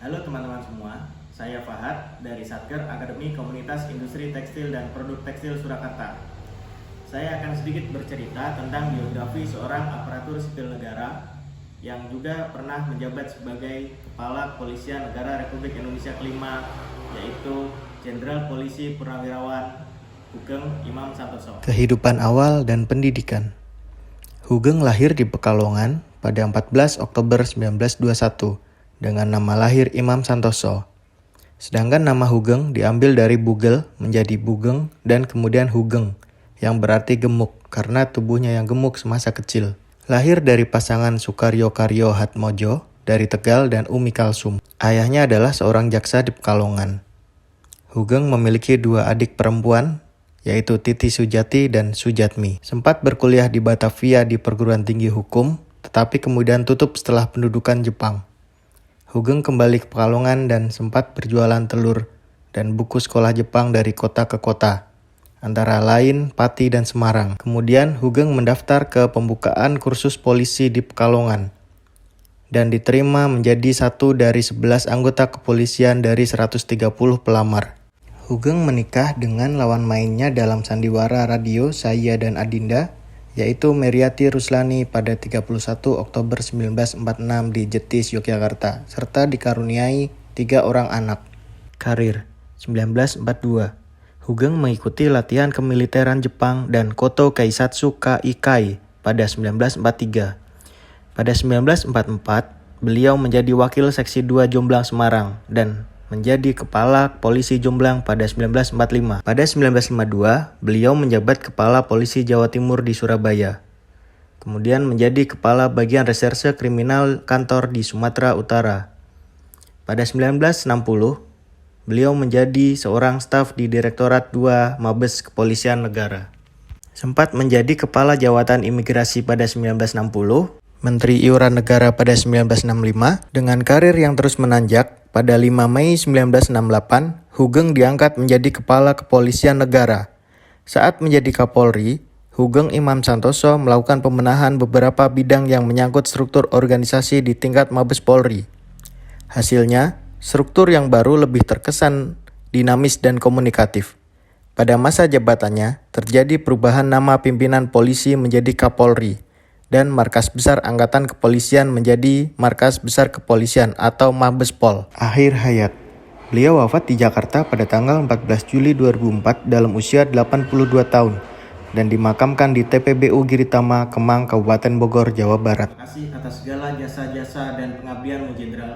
Halo teman-teman semua, saya Fahad dari Satker Akademi Komunitas Industri Tekstil dan Produk Tekstil Surakarta. Saya akan sedikit bercerita tentang biografi seorang aparatur sipil negara yang juga pernah menjabat sebagai Kepala Kepolisian Negara Republik Indonesia kelima, yaitu Jenderal Polisi Purnawirawan Hugeng Imam Santoso. Kehidupan awal dan pendidikan. Hugeng lahir di Pekalongan pada 14 Oktober 1921 dengan nama lahir Imam Santoso. Sedangkan nama Hugeng diambil dari Bugel menjadi Bugeng dan kemudian Hugeng yang berarti gemuk karena tubuhnya yang gemuk semasa kecil. Lahir dari pasangan Sukaryo Karyo Hatmojo dari Tegal dan Umi Kalsum. Ayahnya adalah seorang jaksa di Pekalongan. Hugeng memiliki dua adik perempuan, yaitu Titi Sujati dan Sujatmi. Sempat berkuliah di Batavia di perguruan tinggi hukum, tetapi kemudian tutup setelah pendudukan Jepang. Hugeng kembali ke Pekalongan dan sempat berjualan telur dan buku sekolah Jepang dari kota ke kota, antara lain Pati dan Semarang. Kemudian Hugeng mendaftar ke pembukaan kursus polisi di Pekalongan dan diterima menjadi satu dari 11 anggota kepolisian dari 130 pelamar. Hugeng menikah dengan lawan mainnya dalam sandiwara radio Saya dan Adinda, yaitu Meriati Ruslani pada 31 Oktober 1946 di Jetis, Yogyakarta, serta dikaruniai 3 orang anak. Karir 1942, Hugeng mengikuti latihan kemiliteran Jepang dan Koto Kaisatsu Kaikai pada 1943. Pada 1944, beliau menjadi wakil Seksi 2 Jomblang Semarang dan menjadi Kepala Polisi Jomblang pada 1945. Pada 1952, beliau menjabat Kepala Polisi Jawa Timur di Surabaya. Kemudian menjadi Kepala Bagian Reserse Kriminal Kantor di Sumatera Utara. Pada 1960, beliau menjadi seorang staf di Direktorat 2 Mabes Kepolisian Negara. Sempat menjadi Kepala Jawatan Imigrasi pada 1960, Menteri Iuran Negara pada 1965, dengan karir yang terus menanjak. Pada 5 Mei 1968, Hugeng diangkat menjadi Kepala Kepolisian Negara. Saat menjadi Kapolri, Hugeng Imam Santoso melakukan pembenahan beberapa bidang yang menyangkut struktur organisasi di tingkat Mabes Polri. Hasilnya, struktur yang baru lebih terkesan dinamis dan komunikatif. Pada masa jabatannya, terjadi perubahan nama pimpinan polisi menjadi Kapolri, dan Markas Besar Angkatan Kepolisian menjadi Markas Besar Kepolisian atau Mabespol. Akhir hayat. Beliau wafat di Jakarta pada tanggal 14 Juli 2004 dalam usia 82 tahun dan dimakamkan di TPBU Giritama, Kemang, Kabupaten Bogor, Jawa Barat. Terima kasih atas segala jasa-jasa dan pengabdianmu, Jenderal.